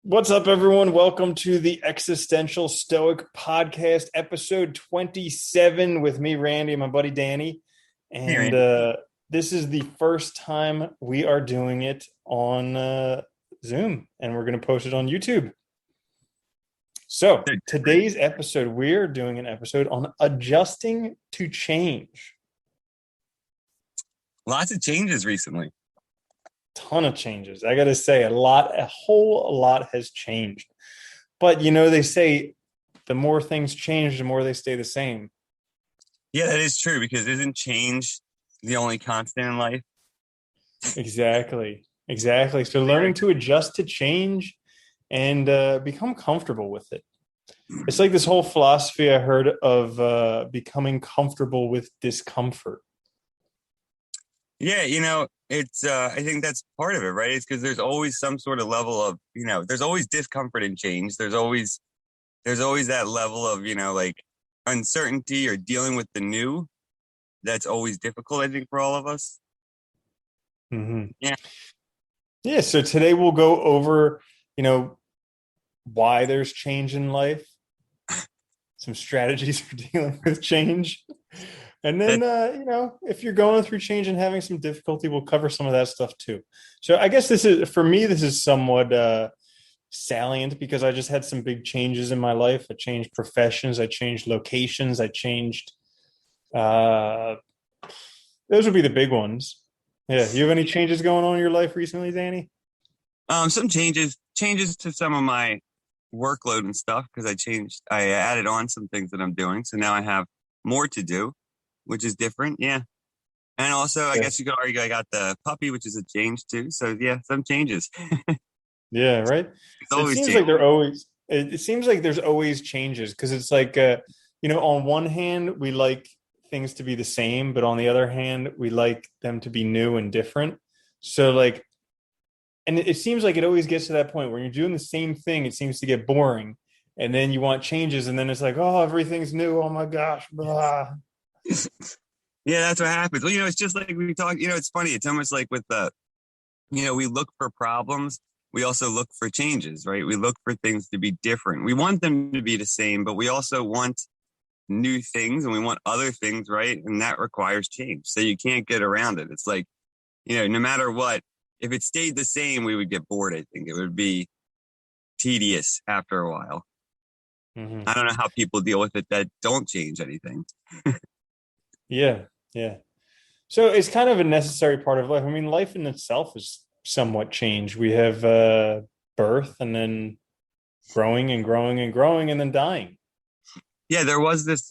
What's up, everyone? Welcome to the Existential Stoic Podcast, episode 27, with me, Randy, and my buddy Danny. Hey, And Randy. this is the first time we are doing it on Zoom, and we're going to post it on YouTube. So, today's episode, we're doing an episode on adjusting to change. Lots of changes recently. Ton of changes. I got to say, a whole lot has changed. But, they say the more things change, the more they stay the same. Yeah, that is true, because isn't change the only constant in life? Exactly. So learning to adjust to change and become comfortable with it. It's like this whole philosophy I heard of becoming comfortable with discomfort. Yeah, it's I think that's part of it, right? It's because there's always some sort of level of, there's always discomfort in change. There's always that level of, like uncertainty or dealing with the new. That's always difficult, I think, for all of us. Mm-hmm. Yeah. Yeah. So today we'll go over, why there's change in life, some strategies for dealing with change. And then, if you're going through change and having some difficulty, we'll cover some of that stuff too. So I guess this is somewhat salient because I just had some big changes in my life. I changed professions. I changed locations. I changed, those would be the big ones. Yeah. You have any changes going on in your life recently, Danny? Some changes to some of my workload and stuff, because I added on some things that I'm doing. So now I have more to do, which is different. Yeah. And also, I guess you could argue I got the puppy, which is a change too. So yeah, some changes. Yeah, right. It's It always seems change. like it seems like there's always changes because it's like, on one hand, we like things to be the same, but on the other hand, we like them to be new and different. So like, and it seems like it always gets to that point where you're doing the same thing. It seems to get boring, and then you want changes, and then it's like, oh, everything's new. Oh my gosh, blah. Yeah, that's what happens. Well, it's just like we talk, it's funny. It's almost like with we look for problems. We also look for changes, right? We look for things to be different. We want them to be the same, but we also want new things and we want other things, right? And that requires change. So you can't get around it. It's like, no matter what, if it stayed the same, we would get bored. I think it would be tedious after a while. Mm-hmm. I don't know how people deal with it that don't change anything. Yeah, yeah. So it's kind of a necessary part of life. I mean, life in itself is somewhat changed. We have birth and then growing and growing and growing and then dying. Yeah, there was this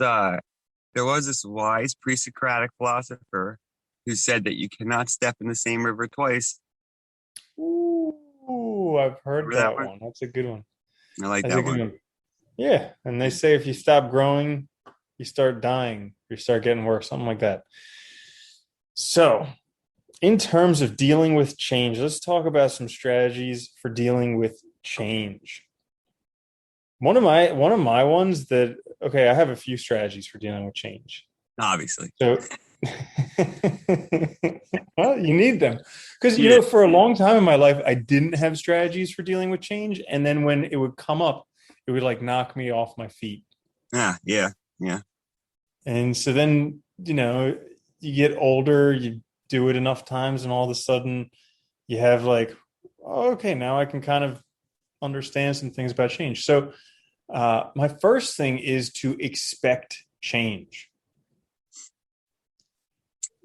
wise pre-Socratic philosopher who said that you cannot step in the same river twice. Ooh, I've heard Remember that that one? one. That's a good one. I like That's a that good one. one. Yeah. And they say if you stop growing, you start dying, you start getting worse, something like that. So, in terms of dealing with change, let's talk about some strategies for dealing with change. One of my ones that okay, I have a few strategies for dealing with change. Obviously. So well, you need them because Yeah. for a long time in my life I didn't have strategies for dealing with change, and then when it would come up, it would like knock me off my feet. Yeah. And so then, you get older, you do it enough times, and all of a sudden you have like, oh, okay, now I can kind of understand some things about change. So my first thing is to expect change.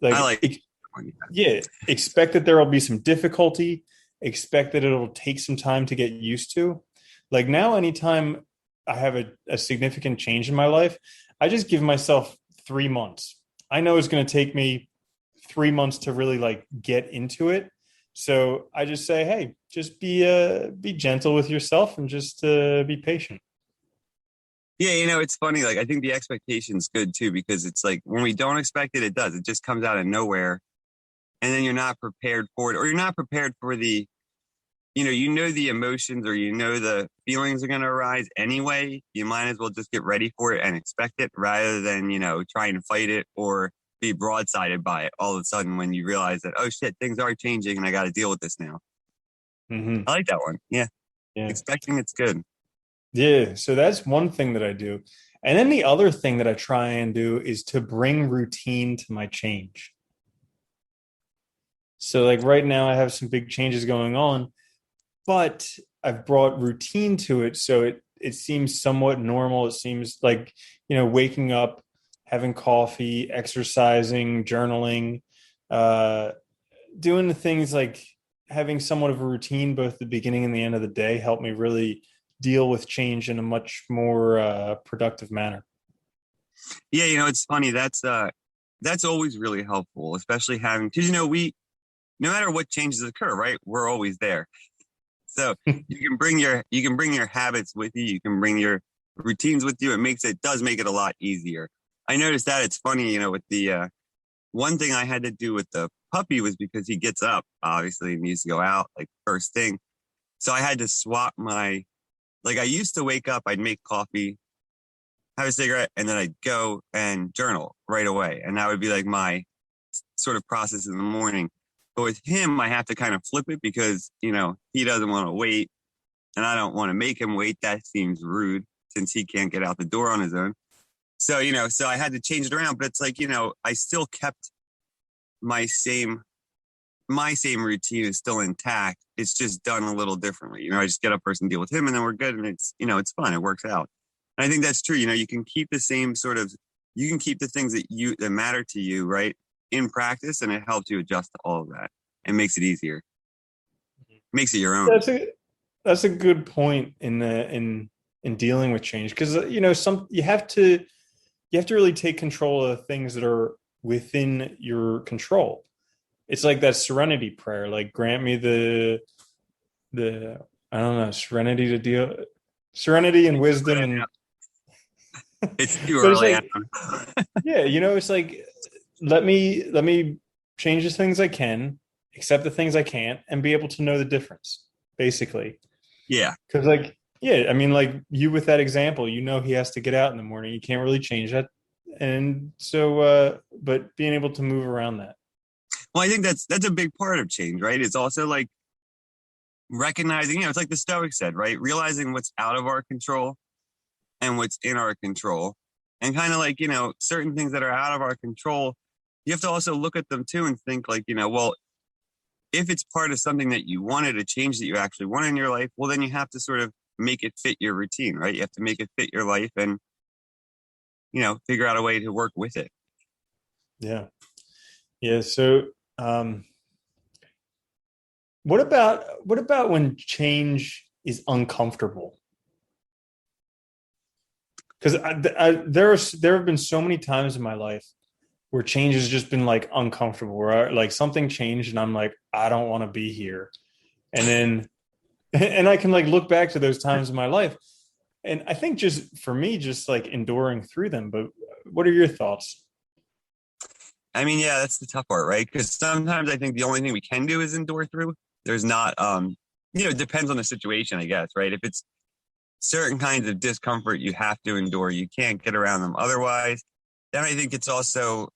I like Yeah, expect that there will be some difficulty, expect that it'll take some time to get used to. Like now, anytime I have a significant change in my life, I just give myself 3 months. I know it's going to take me 3 months to really like get into it. So I just say, hey, just be gentle with yourself and just be patient. Yeah, it's funny. Like, I think the expectation's good too, because it's like when we don't expect it, it does. It just comes out of nowhere. And then you're not prepared for it, or you're not prepared for the emotions, or the feelings are going to arise anyway. You might as well just get ready for it and expect it, rather than, try and fight it or be broadsided by it all of a sudden when you realize that, oh shit, things are changing and I got to deal with this now. Mm-hmm. I like that one. Yeah. Yeah. Expecting it's good. Yeah. So that's one thing that I do. And then the other thing that I try and do is to bring routine to my change. So like right now I have some big changes going on, but I've brought routine to it. So it seems somewhat normal. It seems like, waking up, having coffee, exercising, journaling, uh, doing the things like having somewhat of a routine, both the beginning and the end of the day, help me really deal with change in a much more productive manner. Yeah, it's funny. That's always really helpful, especially having because we no matter what changes occur, right? We're always there. So you can bring your habits with you. You can bring your routines with you. It does make it a lot easier. I noticed that it's funny, with the one thing I had to do with the puppy was because he gets up, obviously, and needs to go out like first thing. So I had to swap like I used to wake up, I'd make coffee, have a cigarette, and then I'd go and journal right away. And that would be like my sort of process in the morning. But with him, I have to kind of flip it because, he doesn't want to wait and I don't want to make him wait. That seems rude since he can't get out the door on his own. So I had to change it around, but it's like, I still kept my same routine is still intact. It's just done a little differently. I just get up first and deal with him and then we're good. And it's fun. It works out. And I think that's true. You can keep the same you can keep the things that matter to you, right, in practice. And it helps you adjust to all of that and makes it easier, makes it your own. That's a good point in dealing with change because some you have to really take control of the things that are within your control. It's like that serenity prayer, like grant me the I don't know, serenity and wisdom and It's too but it's early. like yeah, it's like let me change the things I can, accept the things I can't, and be able to know the difference, basically. Yeah. Because like, yeah, I mean, like you with that example, he has to get out in the morning. You can't really change that. And so but being able to move around that. Well, I think that's a big part of change, right? It's also like recognizing, it's like the Stoics said, right? Realizing what's out of our control and what's in our control. And kind of like, certain things that are out of our control, you have to also look at them too and think like, well, if it's part of something that you wanted to change that you actually want in your life, well, then you have to sort of make it fit your routine, right? You have to make it fit your life and, figure out a way to work with it. Yeah. Yeah. So um what about when change is uncomfortable? Because there have been so many times in my life where change has just been like uncomfortable, where like something changed and I'm like, I don't want to be here. And then, and I can like look back to those times in my life. And I think just for me, just like enduring through them. But what are your thoughts? I mean, yeah, that's the tough part, right? Because sometimes I think the only thing we can do is endure through. There's not, it depends on the situation, I guess, right? If it's certain kinds of discomfort you have to endure, you can't get around them otherwise. Then I think it's also,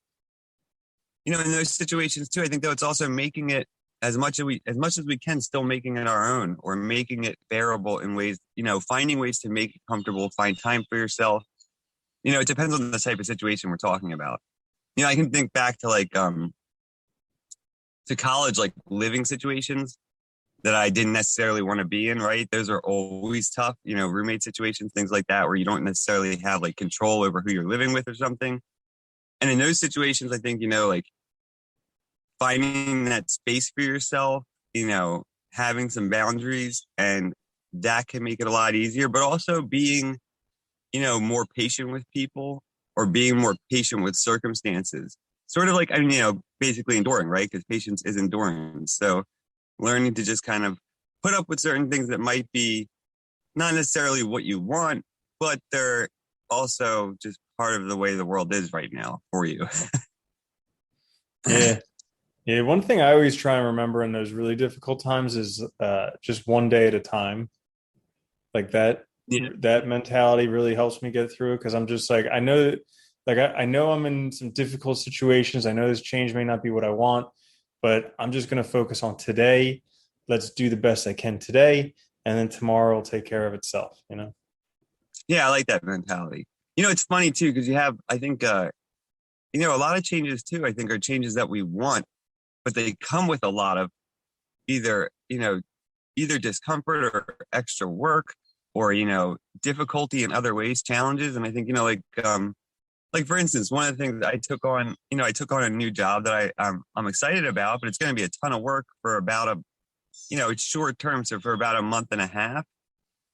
in those situations too, I think though it's also making it as much as we can, still making it our own or making it bearable in ways, finding ways to make it comfortable, find time for yourself. It depends on the type of situation we're talking about. I can think back to like to college, like living situations that I didn't necessarily want to be in, right? Those are always tough, roommate situations, things like that, where you don't necessarily have like control over who you're living with or something. And in those situations, I think, like finding that space for yourself, having some boundaries, and that can make it a lot easier, but also being, more patient with people or being more patient with circumstances. Sort of like, I mean, basically enduring, right? Because patience is endurance. So learning to just kind of put up with certain things that might be not necessarily what you want, but they're also just part of the way the world is right now for you. Yeah. Yeah. One thing I always try and remember in those really difficult times is just one day at a time. Like Yeah. that mentality really helps me get through it because I'm just like, I know that like I know I'm in some difficult situations. I know this change may not be what I want, but I'm just going to focus on today. Let's do the best I can today. and then tomorrow will take care of itself, you know? Yeah, I like that mentality. It's funny too, because you have, I think, a lot of changes too, I think are changes that we want, but they come with a lot of either, either discomfort or extra work or, difficulty in other ways, challenges. And I think, like for instance, one of the things that I took on a new job that I'm excited about, but it's going to be a ton of work for about it's short term. So for about a month and a half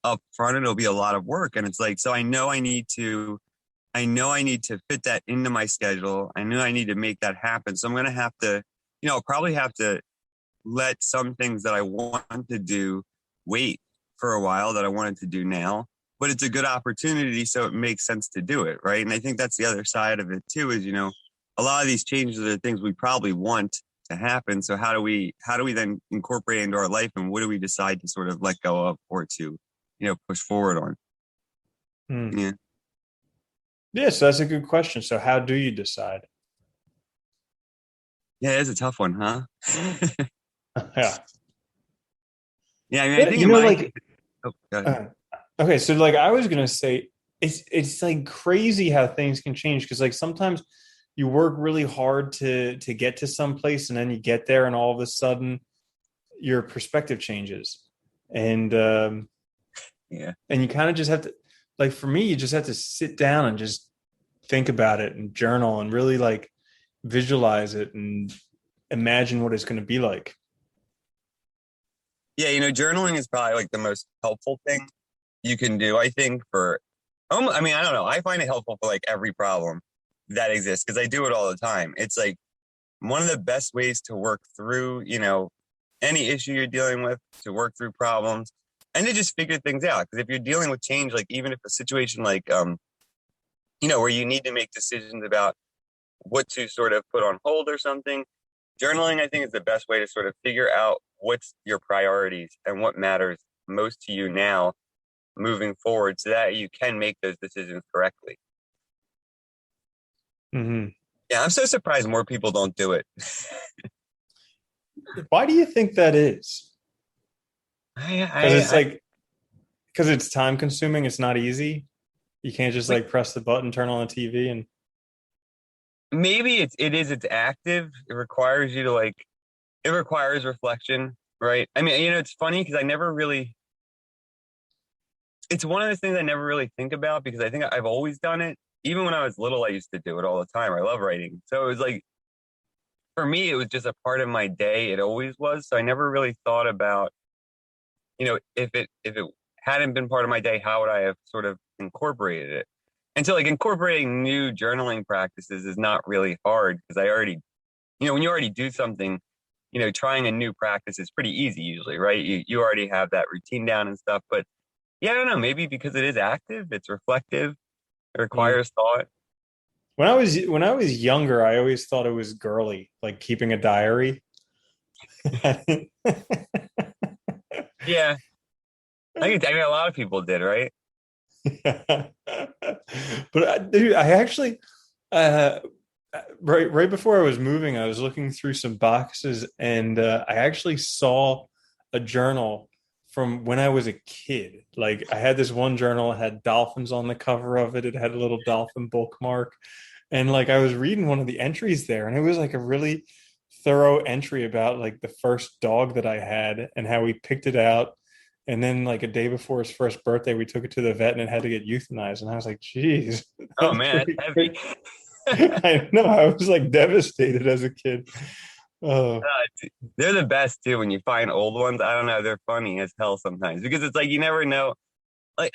up front, it'll be a lot of work. And it's like, so I know I need to fit that into my schedule. I know I need to make that happen. So I'm going to have to, I'll probably have to let some things that I want to do wait for a while that I wanted to do now. But it's a good opportunity, so it makes sense to do it, right? And I think that's the other side of it too, is, a lot of these changes are things we probably want to happen. So how do we then incorporate it into our life, and what do we decide to sort of let go of or to, push forward on? Hmm. Yeah. Yeah, so that's a good question. So how do you decide? Yeah, it's a tough one, huh? Yeah. Yeah, I mean, I Yeah, think in my case, like oh, go ahead. uh, okay, so like I was gonna say it's like crazy how things can change because like sometimes you work really hard to get to some place and then you get there and all of a sudden your perspective changes. And Yeah. and you kind of just have to, like for me, you just have to sit down and just think about it and journal and really like visualize it and imagine what it's going to be like. Yeah, journaling is probably like the most helpful thing you can do, I think, I mean, I don't know. I find it helpful for like every problem that exists because I do it all the time. It's like one of the best ways to work through, any issue you're dealing with, to work through problems and to just figure things out. Because if you're dealing with change, like even if a situation like, where you need to make decisions about what to sort of put on hold or something, journaling, I think, is the best way to sort of figure out what's your priorities and what matters most to you now moving forward so that you can make those decisions correctly. Hmm. Yeah, I'm so surprised more people don't do it. Why do you think that is? I, Because it's I like, because it's time consuming. It's not easy. You can't just like like press the button, turn on the TV, and maybe it's active. It requires you to it requires reflection, right? I mean, it's funny because it's one of those things I never really think about because I think I've always done it. Even when I was little, I used to do it all the time. I love writing. So it was like, for me, it was just a part of my day. It always was. So I never really thought about, if it hadn't been part of my day, how would I have sort of incorporated it? And so like incorporating new journaling practices is not really hard because I already, when you already do something, trying a new practice is pretty easy usually, right? You already have that routine down and stuff. But yeah, I don't know, maybe because it is active, it's reflective, it mm. requires thought. When I was younger, I always thought it was girly, like keeping a diary. Yeah. I mean a lot of people did, right? But dude, I actually, uh, right before I was moving, I was looking through some boxes, and I actually saw a journal from when I was a kid. Like I had this one journal, it had dolphins on the cover of it. It had a little dolphin bookmark, and like I was reading one of the entries there, and it was like a really thorough entry about like the first dog that I had and how we picked it out. And then like a day before his first birthday, we took it to the vet and it had to get euthanized. And I was like, geez, Oh that's man, pretty that's heavy. crazy. I know. I was like devastated as a kid. Oh, They're the best too when you find old ones. I don't know, they're funny as hell sometimes because it's like you never know. Like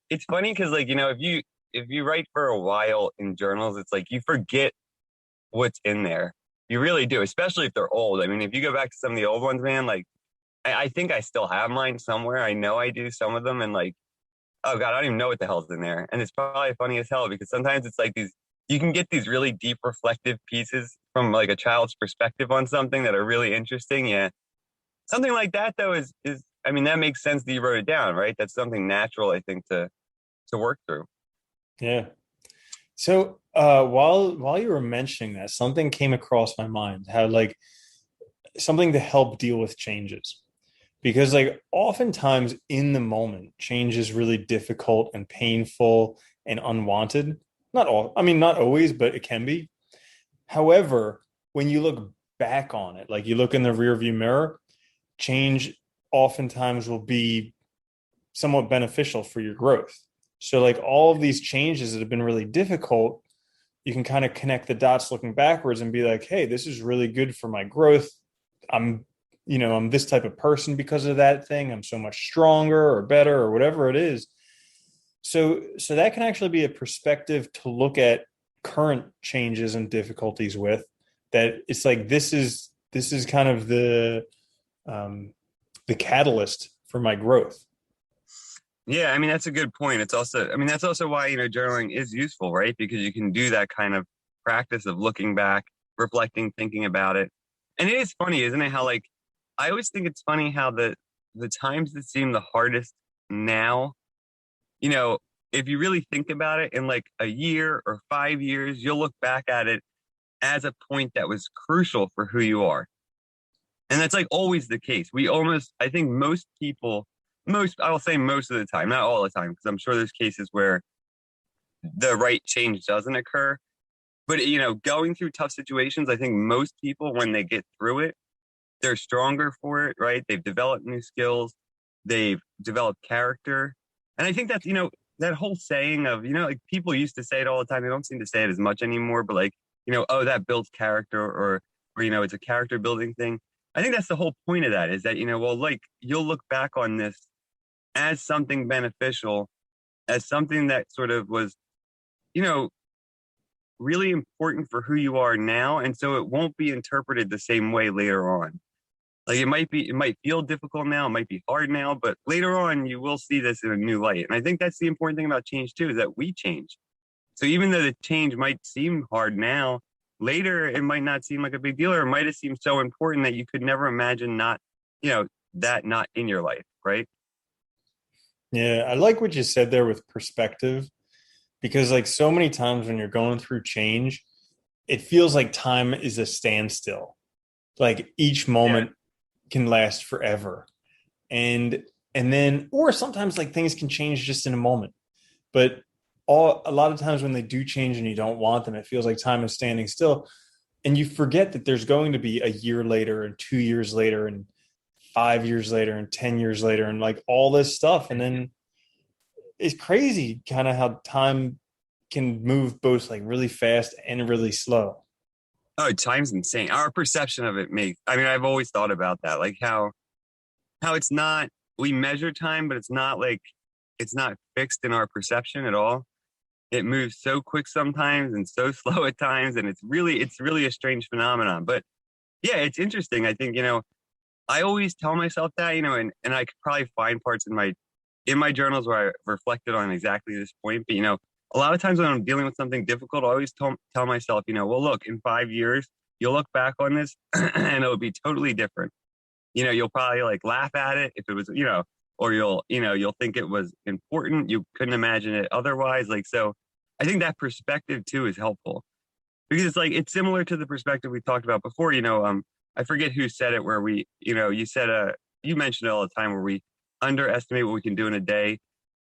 it's funny because like if you write for a while in journals, it's like you forget what's in there. You really do, especially if they're old. I mean, if you go back to some of the old ones, man, like I think I still have mine somewhere. I know I do some of them, and like, oh god, I don't even know what the hell's in there. And it's probably funny as hell because sometimes it's like these. You can get these really deep reflective pieces from like a child's perspective on something that are really interesting. Yeah, something like that though is I mean that makes sense that you wrote it down, right? That's something natural, I think, to work through. yeah. So while you were mentioning that, something came across my mind, how like something to help deal with changes. because like oftentimes in the moment change is really difficult and painful and unwanted. Not all, I mean, not always, but it can be. However, when you look back on it, like you look in the rearview mirror, change oftentimes will be somewhat beneficial for your growth. So like all of these changes that have been really difficult, you can kind of connect the dots looking backwards and be like, hey, this is really good for my growth. I'm, I'm this type of person because of that thing. I'm so much stronger or better or whatever it is. So that can actually be a perspective to look at current changes and difficulties with, that it's like this is kind of um the catalyst for my growth. Yeah, I mean that's a good point. It's also, I mean that's also why, journaling is useful, right? Because you can do that kind of practice of looking back, reflecting, thinking about it. And it is funny, isn't it? How like I always think it's funny how the times that seem the hardest now, you know, if you really think about it, in like a year or 5 years, you'll look back at it as a point that was crucial for who you are. And that's like always the case. We almost, I think most people, I will say most of the time, not all the time, because I'm sure there's cases where the right change doesn't occur. But, going through tough situations, I think most people, when they get through it, they're stronger for it, right? They've developed new skills, they've developed character. And I think that's, that whole saying of, like people used to say it all the time. They don't seem to say it as much anymore, but like, oh, that builds character, or, it's a character building thing. I think that's the whole point of that, is that, well, like you'll look back on this as something beneficial, as something that sort of was, you know, really important for who you are now. And so it won't be interpreted the same way later on. Like it might feel difficult now, it might be hard now, but later on you will see this in a new light. And I think that's the important thing about change too, is that we change. So even though the change might seem hard now, later it might not seem like a big deal, or it might have seemed so important that you could never imagine not, that not in your life, right? Yeah, I like what you said there with perspective, because like so many times when you're going through change, it feels like time is a standstill. Like each Yeah. moment can last forever. And then or sometimes like things can change just in a moment. But a lot of times when they do change and you don't want them, it feels like time is standing still. And you forget that there's going to be a year later and 2 years later and 5 years later and 10 years later and like all this stuff. And then it's crazy kind of how time can move both like really fast and really slow. Oh, time's insane. Our perception of it makes, I mean, I've always thought about that, like how it's not, we measure time, but it's not fixed in our perception at all. It moves so quick sometimes and so slow at times, and it's really a strange phenomenon. But yeah, it's interesting. I think, I always tell myself that, and I could probably find parts in my journals where I reflected on exactly this point. But a lot of times when I'm dealing with something difficult, I always tell myself, well, look, in 5 years, you'll look back on this and it'll be totally different. You'll probably like laugh at it if it was, or you'll think it was important. You couldn't imagine it otherwise. Like, so I think that perspective too is helpful, because it's like, it's similar to the perspective we talked about before. I forget who said it, where you said, you mentioned it all the time, where we underestimate what we can do in a day,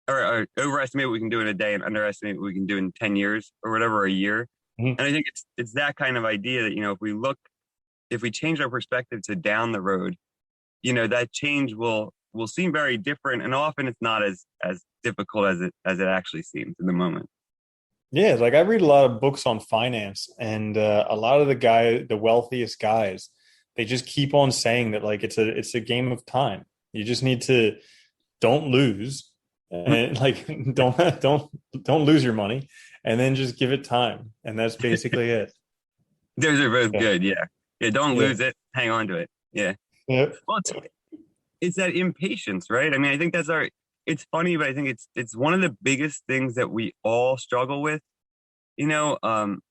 or overestimate what we can do in a day and underestimate what we can do in 10 years or whatever, a year. Mhm. And I think it's that kind of idea that, if we change our perspective to down the road, that change will seem very different, and often it's not as difficult as it actually seems in the moment. Yeah, like I read a lot of books on finance, and a lot of the wealthiest guys, they just keep on saying that like it's a game of time. You just need to don't lose, and like don't lose your money, and then just give it time, and that's basically it. Those are both Yeah, good. Yeah. Yeah. Don't yeah, lose it. Hang on to it. Yeah. yeah, Well, it's that impatience, right? I mean, I think it's funny, but I think it's one of the biggest things that we all struggle with, you know, um,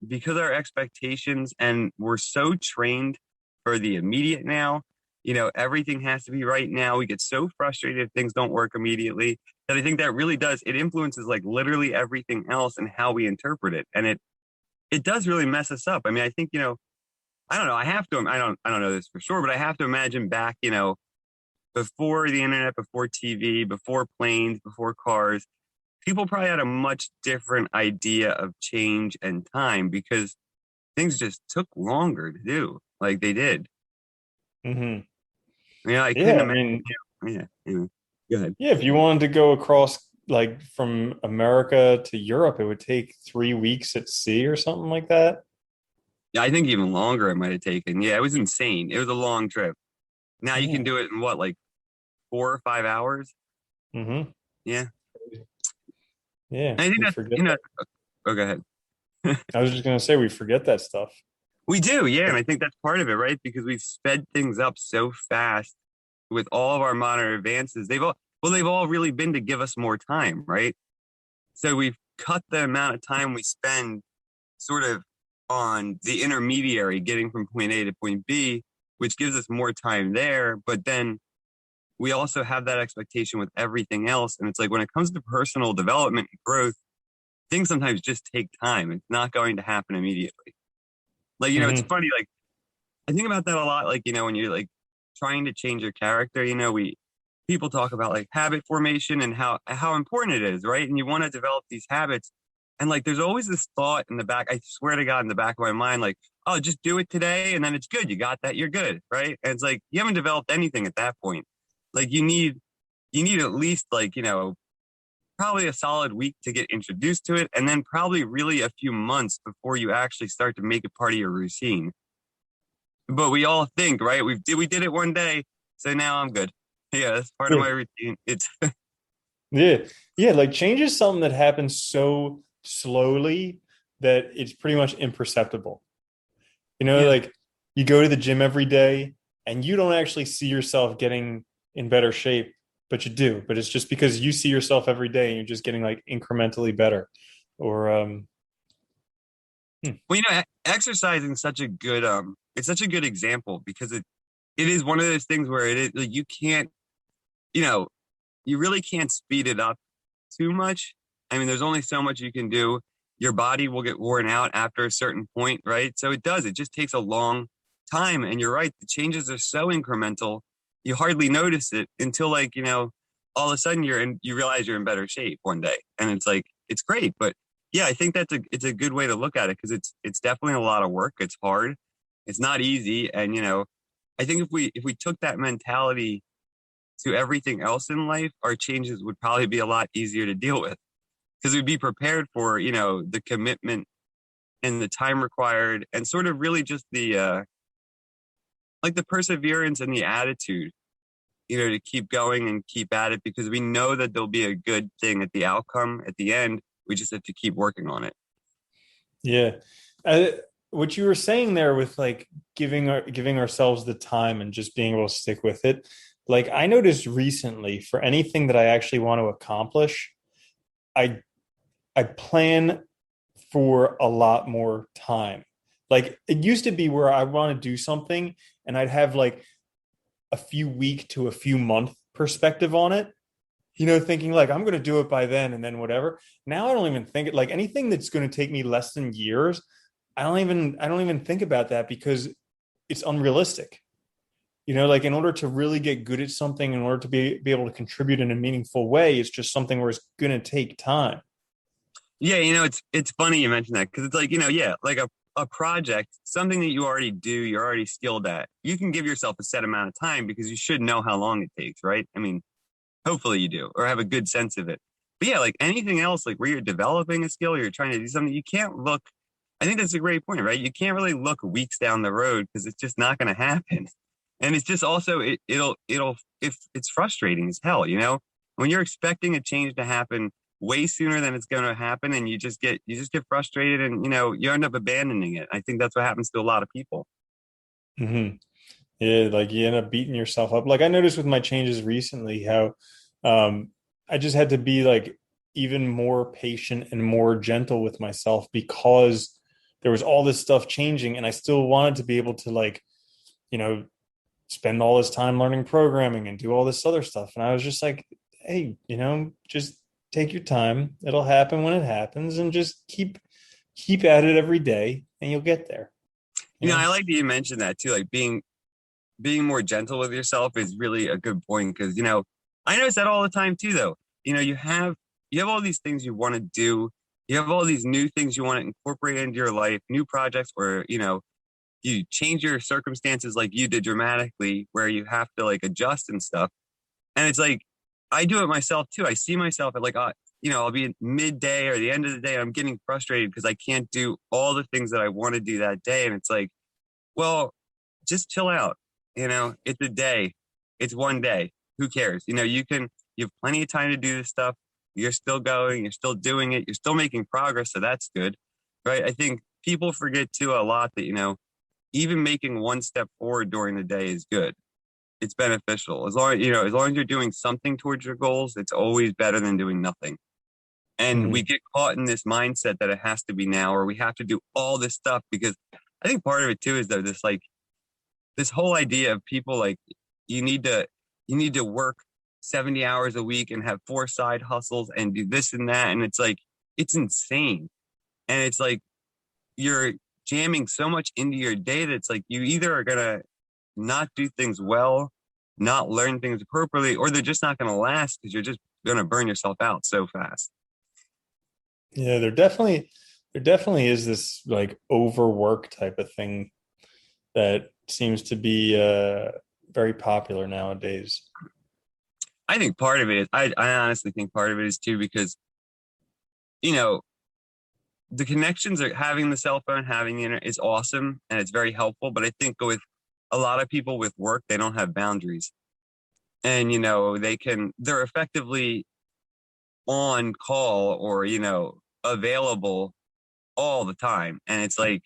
because our expectations, and we're so trained for the immediate now. Everything has to be right now. We get so frustrated if things don't work immediately, that I think that really does, it influences like literally everything else and how we interpret it. And it does really mess us up. I mean, I think, I don't know, I don't know this for sure, but I have to imagine back, before the internet, before TV, before planes, before cars, people probably had a much different idea of change and time because things just took longer to do like they did. Hmm. I couldn't Yeah, I imagine. mean, Yeah, anyway, go ahead. yeah, if you wanted to go across like from America to Europe, it would take 3 weeks at sea or something like that. Yeah, I think even longer it might have taken. Yeah, it was insane. It was a long trip. Now you can Yeah. do it in what, like 4 or 5 hours? Hmm. Yeah. Yeah, And I think we that's, forget that. oh, go ahead. I was just gonna say we forget that stuff. We do, yeah. And I think that's part of it, right? Because we've sped things up so fast with all of our modern advances. They've all really been to give us more time, right? So we've cut the amount of time we spend sort of on the intermediary getting from point A to point B, which gives us more time there. But then we also have that expectation with everything else. And it's like when it comes to personal development and growth, things sometimes just take time. It's not going to happen immediately. Like, it's Hmm. funny, like I think about that a lot, like, when you're like trying to change your character, we people talk about like habit formation and how important it is, right? And you want to develop these habits. And like there's always this thought in the back, I swear to God, in the back of my mind, like, oh, just do it today and then it's good. You got that, you're good, right? And it's like you haven't developed anything at that point. Like you need at least like, probably a solid week to get introduced to it, and then probably really a few months before you actually start to make it part of your routine. But we all think, right? We did it one day, so now I'm good. Yeah, that's part of Yeah. my routine. It's Yeah. Yeah. Like change is something that happens so slowly that it's pretty much imperceptible. yeah, Like you go to the gym every day and you don't actually see yourself getting in better shape, but you do. But it's just because you see yourself every day and you're just getting like incrementally better. Or hmm. well, exercising such a good it's such a good example because it is one of those things where it is like you can't, you know, you really can't speed it up too much. I mean, there's only so much you can do. Your body will get worn out after a certain point, right? So it does. It just takes a long time. And you're right. The changes are so incremental. You hardly notice it until like, all of a sudden you realize you're in better shape one day. And it's like, it's great. But yeah, I think it's a good way to look at it because it's definitely a lot of work. It's hard. It's not easy. And, I think if we took that mentality to everything else in life, our changes would probably be a lot easier to deal with because we'd be prepared for, the commitment and the time required and sort of really just the, like the perseverance and the attitude, to keep going and keep at it because we know that there'll be a good thing at the outcome at the end. We just have to keep working on it. Yeah. Uh, what you were saying there with like giving ourselves the time and just being able to stick with it. Like I noticed recently for anything that I actually want to accomplish, I I plan for a lot more time. Like it used to be where I want to do something and I'd have like a few week to a few month perspective on it, thinking like I'm going to do it by then and then whatever. Now I don't even think it like anything that's going to take me less than years. I don't even think about that because it's unrealistic. Like in order to really get good at something, in order to be able to contribute in a meaningful way, it's just something where it's going to take time. Yeah, it's funny you mentioned that because it's like, yeah, like a project, something that you already do, you're already skilled at. You can give yourself a set amount of time because you should know how long it takes, right? I mean, hopefully you do, or have a good sense of it. But yeah, like anything else, like where you're developing a skill, or you're trying to do something, you can't look. I think that's a great point, right? You can't really look weeks down the road because it's just not going to happen. And it's just also it'll if it's frustrating as hell, when you're expecting a change to happen way sooner than it's going to happen, and you just get frustrated, and you end up abandoning it. I think that's what happens to a lot of people. Hmm. Yeah, like you end up beating yourself up. Like I noticed with my changes recently how I just had to be like even more patient and more gentle with myself because there was all this stuff changing and I still wanted to be able to like, you know, spend all this time learning programming and do all this other stuff. And I was just like, hey, just take your time. It'll happen when it happens and just keep at it every day and you'll get there, I like that you mentioned that too, like being more gentle with yourself is really a good point because, I notice that all the time too, though. You have all these things you want to do. You have all these new things you want to incorporate into your life, new projects where, you change your circumstances like you did dramatically where you have to like adjust and stuff. And it's like, I do it myself too. I see myself at like, I'll be midday or the end of the day. I'm getting frustrated because I can't do all the things that I want to do that day. And it's like, well, just chill out. It's a day. It's one day. Who cares? You have plenty of time to do this stuff. You're still going, you're still doing it. You're still making progress. So that's good. Right. I think people forget too a lot that, even making one step forward during the day is good. It's beneficial. As long as you're doing something towards your goals, it's always better than doing nothing. And we get caught in this mindset that it has to be now, or we have to do all this stuff because I think part of it too is though this whole idea of people like you need to work 70 hours a week and have 4 side hustles and do this and that. And it's like, it's insane. And it's like, you're jamming so much into your day that it's like, you either are going to not do things well, not learn things appropriately, or they're just not going to last because you're just going to burn yourself out so fast. Yeah, there definitely is this like overwork type of thing that seems to be very popular nowadays. I think part of it is, I honestly think part of it is too, because, you know, the connections are having the cell phone, having the internet is awesome and it's very helpful. But I think with a lot of people with work, they don't have boundaries and, they're effectively on call or, available all the time. And it's like,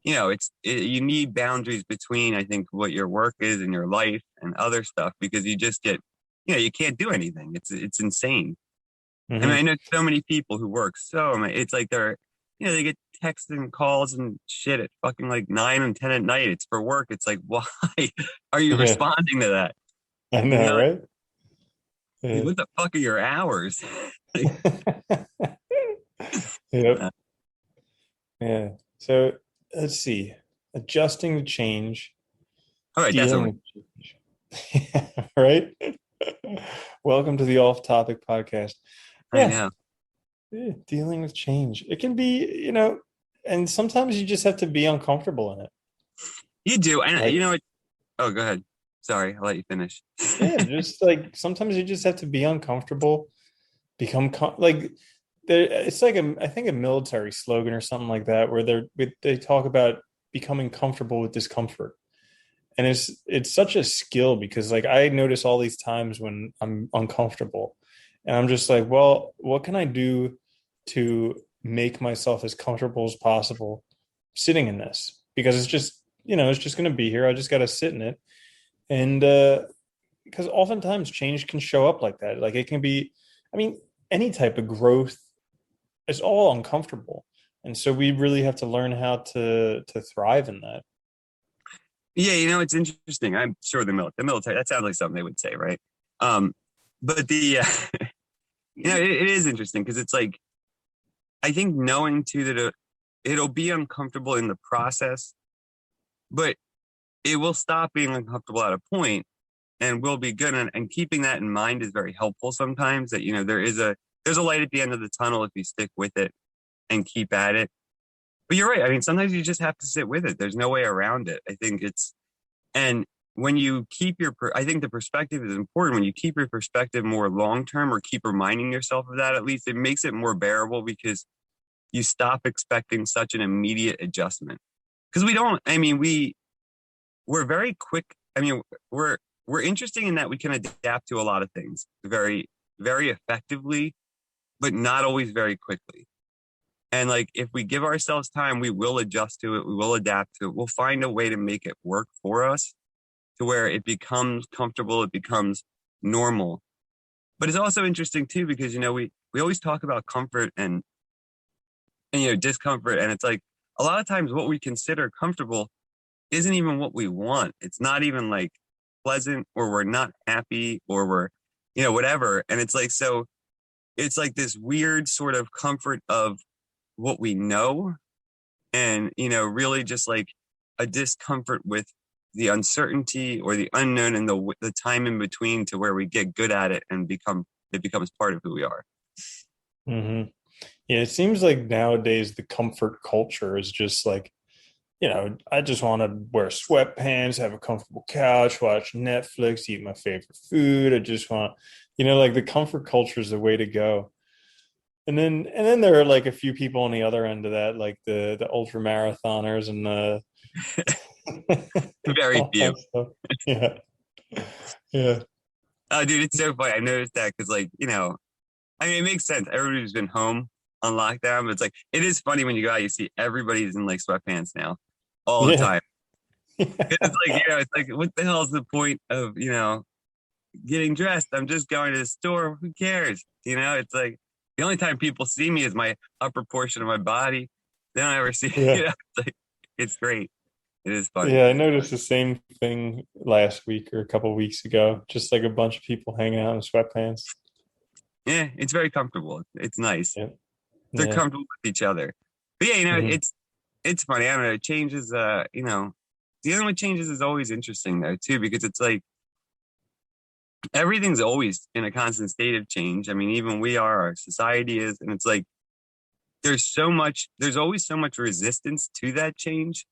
you need boundaries between, I think, what your work is and your life and other stuff, because you just get, you can't do anything. It's insane. I mean, I Hmm. know so many people who work it's like they get texts and calls and shit at fucking like 9 and 10 at night. It's for work. It's like, why are you Yeah, responding to that? I You know, know, right? like, Yeah. what the fuck are your hours? Like, Yep. Yeah. So let's see. Adjusting to change, all right, that's dealing over. with change. Right? Welcome to the off topic podcast. I Yeah. know. Dealing with change. It can be, and sometimes you just have to be uncomfortable in it. You do. And you Like, know what? Oh, go ahead. Sorry, I'll let you finish. yeah, just like sometimes you just have to be uncomfortable, like it's like I think a military slogan or something like that where they talk about becoming comfortable with discomfort. And it's such a skill because like I notice all these times when I'm uncomfortable and I'm just like, well, what can I do to make myself as comfortable as possible sitting in this? Because it's just going to be here. I just got to sit in it. And because oftentimes change can show up like that. Like it can be, I mean, any type of growth is all uncomfortable. And so we really have to learn how to thrive in that. Yeah, it's interesting. I'm sure the military, that sounds like something they would say, right? Um, but it is interesting because it's like, I think knowing too that it'll be uncomfortable in the process, but it will stop being uncomfortable at a point and will be good. And keeping that in mind is very helpful sometimes that, there's a light at the end of the tunnel if you stick with it and keep at it. But you're right. I mean, sometimes you just have to sit with it. There's no way around it. I think and when you keep I think the perspective is important. When you keep your perspective more long term or keep reminding yourself of that, at least it makes it more bearable because you stop expecting such an immediate adjustment. Because we're very quick. I mean, we're interesting in that we can adapt to a lot of things very, very effectively, but not always very quickly. And like, if we give ourselves time, we will adjust to it. We will adapt to it. We'll find a way to make it work for us to where it becomes comfortable. It becomes normal. But it's also interesting too, because, we always talk about comfort and discomfort. And it's like, a lot of times what we consider comfortable isn't even what we want. It's not even like pleasant, or we're not happy, or we're, whatever. And it's like, so it's like this weird sort of comfort of what we know and, really just like a discomfort with the uncertainty or the unknown and the time in between to where we get good at it and it becomes part of who we are. Hmm. Yeah, it seems like nowadays the comfort culture is just like, I just want to wear sweatpants, have a comfortable couch, watch Netflix, eat my favorite food. I just want, like the comfort culture is the way to go. And then there are like a few people on the other end of that, like the ultra marathoners and the Very all few. that stuff. Yeah. Yeah. Oh, dude, it's so funny. I noticed that because, like, I mean, it makes sense. Everybody's been home on lockdown, but it's like, it is funny when you go out, you see everybody's in like sweatpants now all the Yeah. time. It's like, it's like, what the hell is the point of, getting dressed? I'm just going to the store. Who cares? It's like the only time people see me is my upper portion of my body. They don't ever see, Yeah. it's like, it's great. It is funny. Yeah, I noticed the same thing last week or a couple weeks ago. Just like a bunch of people hanging out in sweatpants. Yeah, it's very comfortable. It's nice. Yeah. They're Yeah. comfortable with each other. But yeah, Hmm. it's funny. I don't know. Changes, dealing with changes is always interesting though too, because it's like everything's always in a constant state of change. I mean, even we are, our society is, and it's like there's always so much resistance to that change.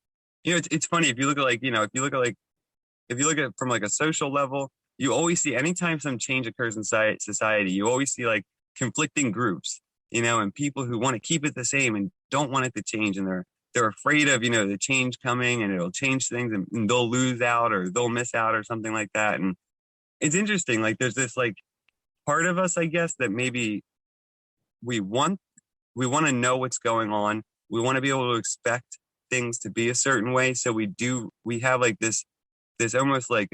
It's funny if you look at like, if you look at it from like a social level, you always see anytime some change occurs in society, you always see like conflicting groups, and people who want to keep it the same and don't want it to change, and they're afraid of the change coming and it'll change things and they'll lose out or they'll miss out or something like that. And it's interesting, like there's this like part of us, I guess, that maybe we want we want to know what's going on. We want to be able to expect things to be a certain way. So we have like this almost like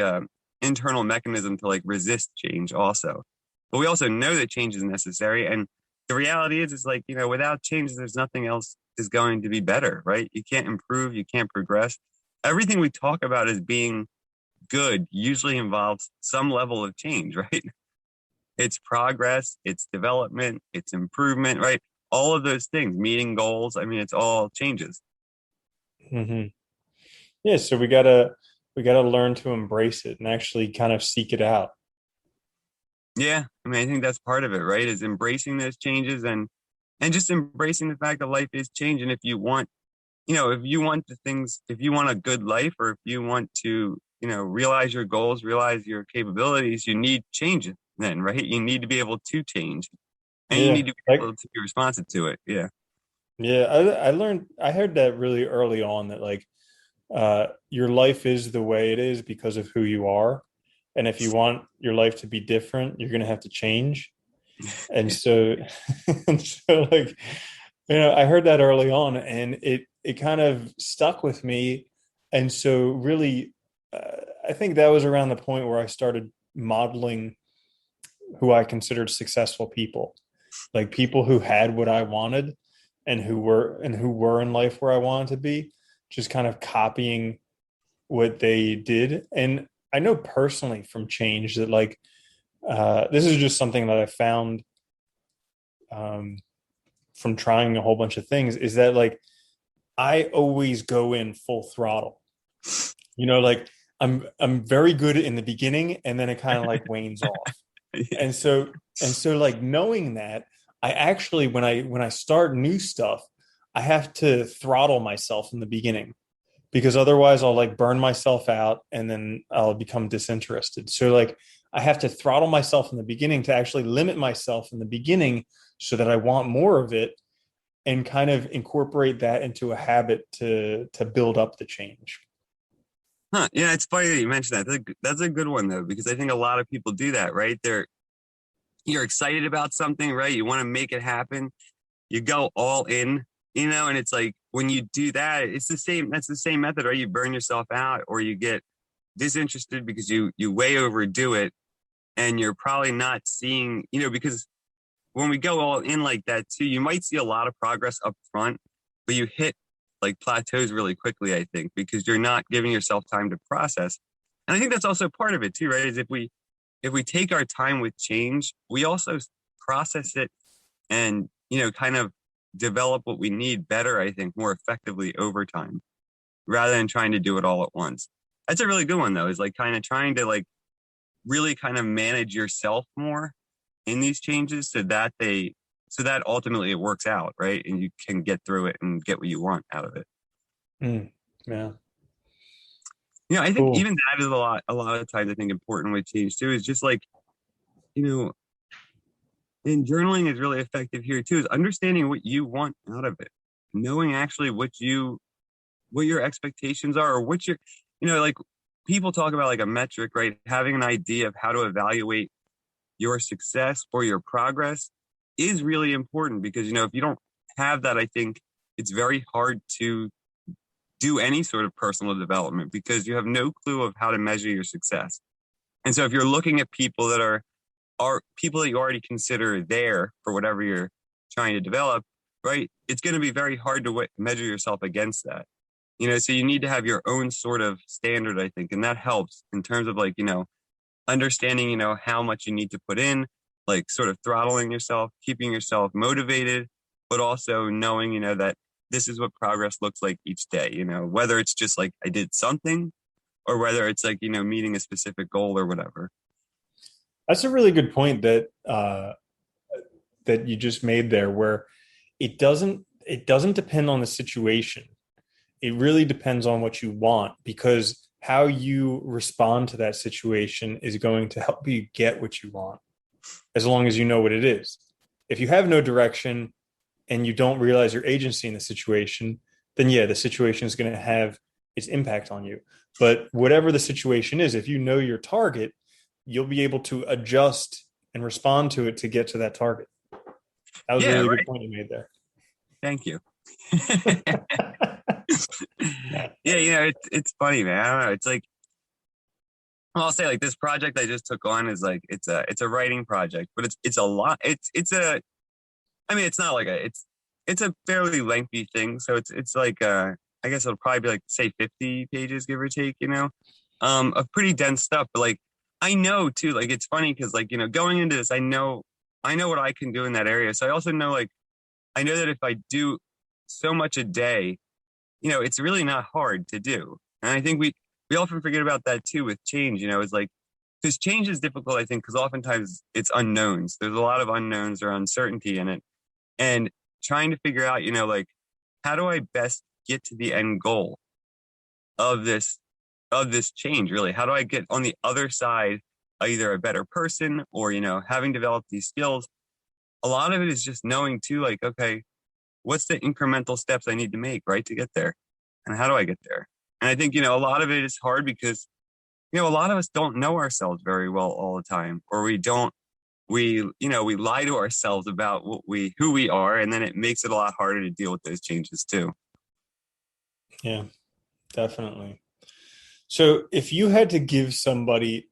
internal mechanism to like resist change also. But we also know that change is necessary. And the reality is like, without change, there's nothing else is going to be better, right? You can't improve, you can't progress. Everything we talk about as being good usually involves some level of change, right? It's progress, it's development, it's improvement, right? All of those things, meeting goals. I mean, it's all changes. Hmm. Yeah, so we gotta learn to embrace it and actually kind of seek it out. Yeah. I mean, I think that's part of it, right? Is embracing those changes and just embracing the fact that life is changing. If you want, if you want a good life or if you want to, realize your goals, realize your capabilities, you need change then, right? You need to be able to change and you need Yeah. to be Like, able to be responsive to it. Yeah. yeah, I heard that really early on that like your life is the way it is because of who you are. And if you want your life to be different, you're gonna have to change. And Yeah. so, and so like, I heard that early on and it kind of stuck with me. And so really, I think that was around the point where I started modeling who I considered successful people, like people who had what I wanted and who were in life where I wanted to be, just kind of copying what they did. And I know personally from change that like this is just something that I found um, from trying a whole bunch of things is that like I always go in full throttle. Like I'm very good in the beginning and then it kind of like wanes off. Yeah. And so like knowing that I actually when I start new stuff, I have to throttle myself in the beginning because otherwise I'll like burn myself out and then I'll become disinterested. So like I have to throttle myself in the beginning to actually limit myself in the beginning so that I want more of it and kind of incorporate that into a habit to build up the change. Huh. Yeah. It's funny that you mentioned that. That's a good one though, because I think a lot of people do that, right? You're excited about something, right? You want to make it happen. You go all in, and it's like when you do that, that's the same method, right? You burn yourself out or you get disinterested because you way overdo it and you're probably not seeing, because when we go all in like that too, you might see a lot of progress up front, but you hit like plateaus really quickly, I think, because you're not giving yourself time to process. And I think that's also part of it too, right? Is if we take our time with change, we also process it and, kind of develop what we need better, I think, more effectively over time, rather than trying to do it all at once. That's a really good one though, is like kind of trying to like really kind of manage yourself more in these changes so that ultimately it works out, right? And you can get through it and get what you want out of it. Mm, yeah. I think Cool. even that is a lot of times I think important with change too, is just like, you know, and journaling is really effective here too, is understanding what you want out of it. Knowing actually what your expectations are, or what your, like people talk about like a metric, right? Having an idea of how to evaluate your success or your progress is really important because, if you don't have that, I think it's very hard to do any sort of personal development because you have no clue of how to measure your success. And so if you're looking at people that are people that you already consider there for whatever you're trying to develop, right? It's going to be very hard to measure yourself against that. So you need to have your own sort of standard, I think, and that helps in terms of like, understanding, how much you need to put in, like sort of throttling yourself, keeping yourself motivated, but also knowing, that this is what progress looks like each day, whether it's just like I did something or whether it's like, meeting a specific goal or whatever. That's a really good point that you just made there, where it doesn't depend on the situation. It really depends on what you want, because how you respond to that situation is going to help you get what you want, as long as you know what it is. If you have no direction and you don't realize your agency in the situation, then yeah, the situation is going to have its impact on you. But whatever the situation is, if you know your target, you'll be able to adjust and respond to it to get to that target. That was a Yeah, really good right. point you made there. Thank you. Yeah, it's funny, man. I don't know. It's like, well, I'll say like this project I just took on is like it's a writing project, but it's a lot. It's I mean it's not like it's a fairly lengthy thing, so it's like I guess it'll probably be like say 50 pages give or take, of pretty dense stuff. But like I know too, like it's funny because like going into this, I know what I can do in that area. So I also know like I know that if I do so much a day, it's really not hard to do. And I think we often forget about that too with change, it's like, because change is difficult, I think, because oftentimes it's unknowns. There's a lot of unknowns or uncertainty in it. And trying to figure out, like, how do I best get to the end goal of this change, really? How do I get on the other side, either a better person or, having developed these skills? A lot of it is just knowing too, like, okay, what's the incremental steps I need to make, right, to get there? And how do I get there? And I think, a lot of it is hard because, a lot of us don't know ourselves very well all the time, or we lie to ourselves about who we are. And then it makes it a lot harder to deal with those changes too. Yeah, definitely. So if you had to give somebody,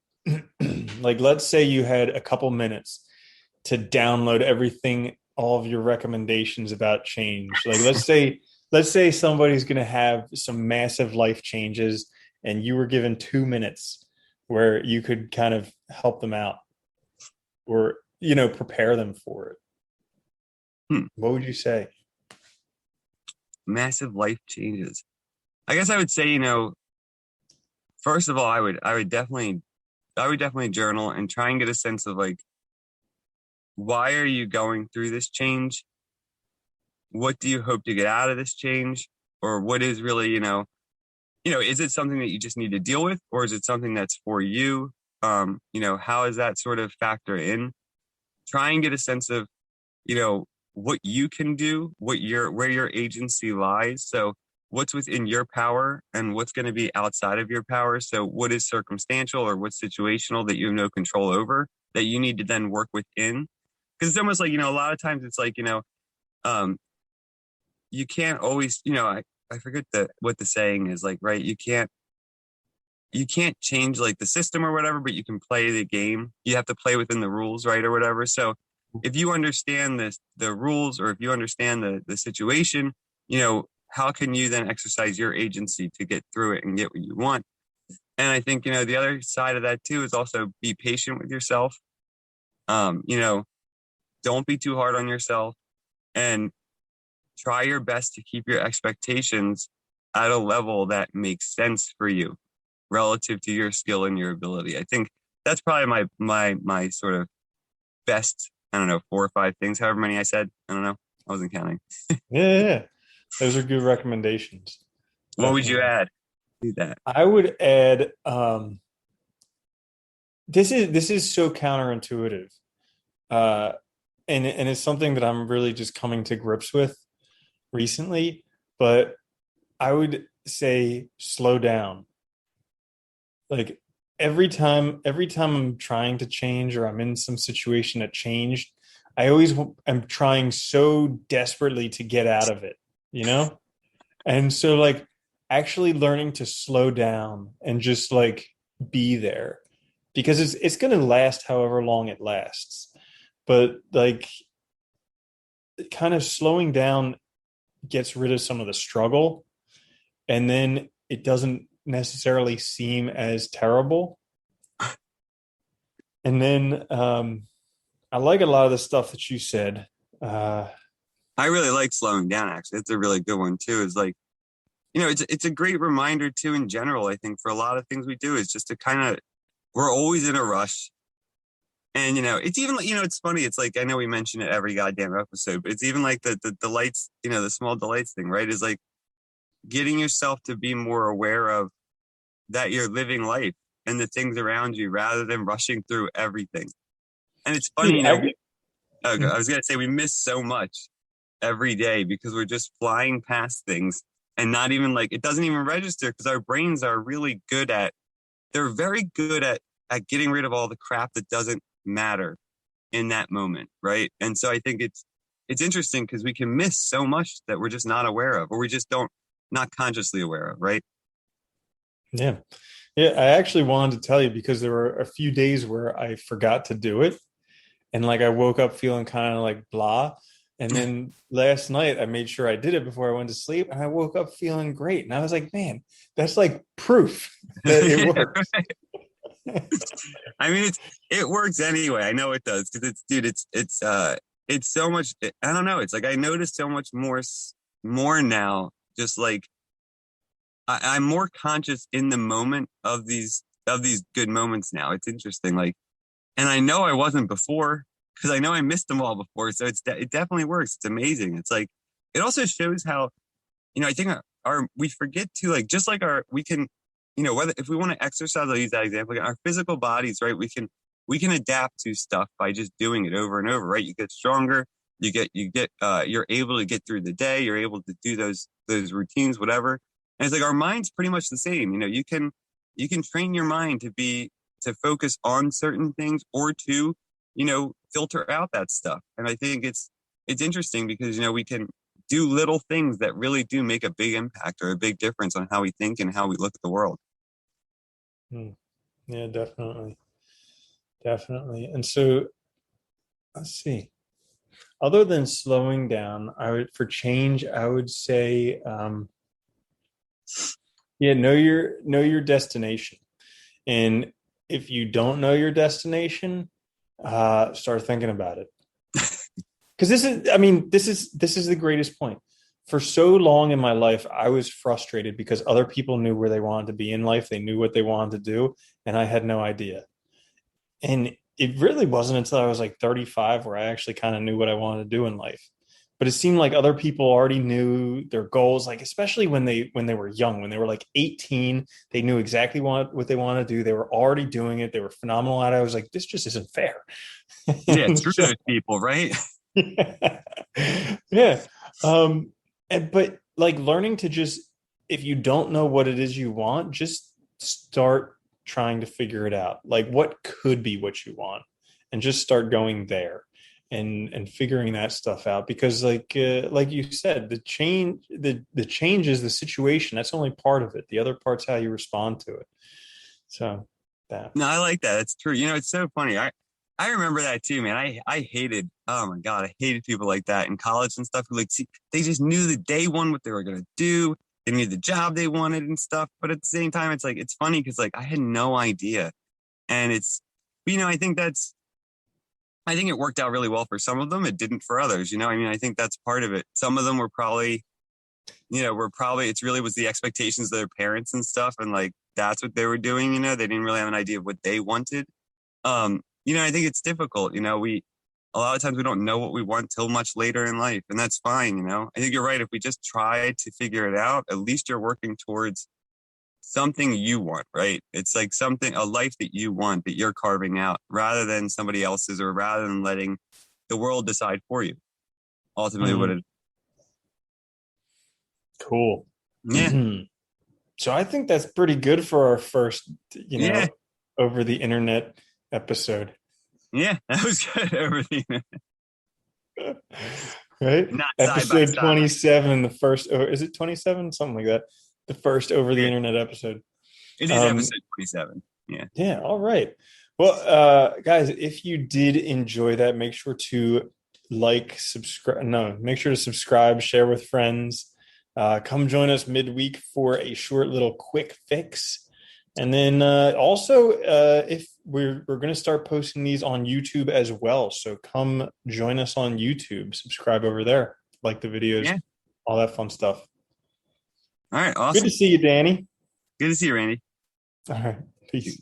like, let's say you had a couple minutes to download everything, all of your recommendations about change. Like, let's say somebody's going to have some massive life changes, and you were given 2 minutes where you could kind of help them out, or prepare them for it. Hmm. What would you say? Massive life changes. I guess I would say, first of all, I would definitely journal and try and get a sense of like, why are you going through this change? What do you hope to get out of this change? Or what is really, is it something that you just need to deal with, or is it something that's for you? How does that sort of factor in? Try and get a sense of, what you can do, where your agency lies. So what's within your power and what's going to be outside of your power. So what is circumstantial or what's situational that you have no control over that you need to then work within? Because it's almost like, a lot of times it's like, um, you can't always, I forget what the saying is like, right? You can't change like the system or whatever, but you can play the game. You have to play within the rules, right? Or whatever. So if you understand the rules, or if you understand the situation, how can you then exercise your agency to get through it and get what you want? And I think, the other side of that too is also be patient with yourself. Um, you know, don't be too hard on yourself, and try your best to keep your expectations at a level that makes sense for you, relative to your skill and your ability. I think that's probably my sort of best, I don't know, 4 or 5 things, however many I said. I don't know. I wasn't counting. Yeah. Those are good recommendations. What would you Definitely. add to that? I would add this is so counterintuitive. Uh and it's something that I'm really just coming to grips with recently, but I would say slow down. Like every time I'm trying to change or I'm in some situation that changed, I always am trying so desperately to get out of it, you know? And so like actually learning to slow down and just like be there because it's going to last however long it lasts. But like kind of slowing down gets rid of some of the struggle and then it doesn't necessarily seem as terrible. And then I like a lot of the stuff that you said. Uh, I really like slowing down, actually. It's a really good one too. Is like, it's a great reminder too in general, I think, for a lot of things we do is just to kind of we're always in a rush. And it's even like, it's funny. It's like I know we mention it every goddamn episode, but it's even like the delights, the small delights thing, right? Is like getting yourself to be more aware of that you're living life and the things around you rather than rushing through everything. And it's funny, dude, I, I was gonna say we miss so much every day because we're just flying past things and not even like it doesn't even register because our brains are really good at they're very good at getting rid of all the crap that doesn't matter in that moment, right? And so I think it's interesting because we can miss so much that we're just not aware of or we just don't not consciously aware of, right? yeah. Yeah, I actually wanted to tell you because there were a few days where I forgot to do it. And like I woke up feeling kind of like blah. And then last night I made sure I did it before I went to sleep. And I woke up feeling great. And I was like, man, that's like proof that it Yeah, works. I mean, it works anyway. I know it does because dude, it's so much. I don't know. It's like I notice so much more now. Just like I'm more conscious in the moment of these good moments now. It's interesting. Like, and I know I wasn't before because I know I missed them all before. So it definitely works. It's amazing. It's like it also shows how I think our we forget to like just like our we can whether if we want to exercise, I'll use that example. Our physical bodies, right? We can adapt to stuff by just doing it over and over, right? You get stronger, you're able to get through the day, you're able to do those routines, whatever. And it's like our mind's pretty much the same. You can train your mind to focus on certain things or to, filter out that stuff. And I think it's interesting because we can do little things that really do make a big impact or a big difference on how we think and how we look at the world. Hmm. Yeah, definitely. Definitely. And so let's see. Other than slowing down, I would for change, I would say yeah, know your destination. And if you don't know your destination, start thinking about it. Because this is the greatest point. For so long in my life, I was frustrated because other people knew where they wanted to be in life. They knew what they wanted to do, and I had no idea. And it really wasn't until I was like 35 where I actually kind of knew what I wanted to do in life. But it seemed like other people already knew their goals, like especially when they were young, when they were like 18, they knew exactly what they wanted to do. They were already doing it. They were phenomenal at it. I was like, this just isn't fair. Yeah, And screw so, those people, right? yeah. Yeah. But like learning to just if you don't know what it is you want, just start trying to figure it out. Like what could be what you want and just start going there and figuring that stuff out because like you said, the change is the situation. That's only part of it. The other part's how you respond to it. So that. No, I like that. It's true. It's so funny. I remember that too, man. I hated, oh my God, I hated people like that in college and stuff who like, see, they just knew the day one what they were going to do. They knew the job they wanted and stuff. But at the same time, it's like, it's funny because like I had no idea. And I think it worked out really well for some of them. It didn't for others. I mean, I think that's part of it. Some of them were probably, were probably, it's really was the expectations of their parents and stuff. And like, that's what they were doing. They didn't really have an idea of what they wanted. I think it's difficult. A lot of times we don't know what we want till much later in life, and that's fine. I think you're right. If we just try to figure it out, at least you're working towards something you want, right? It's like a life that you want, that you're carving out rather than somebody else's, or rather than letting the world decide for you. Ultimately, what it, Cool. yeah, So I think that's pretty good for our first, yeah, over the internet episode. yeah, that was good. Everything, Right? not side by Episode side. 27, the first, or is it 27? Something like that. The first over the internet episode. It is episode 27. Yeah. Yeah. All right. Well, guys, if you did enjoy that, make sure to subscribe. No, make sure to subscribe, share with friends. Come join us midweek for a short little quick fix. And then also, if we're going to start posting these on YouTube as well. So come join us on YouTube, subscribe over there, like the videos, Yeah. all that fun stuff. All right. Awesome. Good to see you, Danny. Good to see you, Randy. All right. Peace.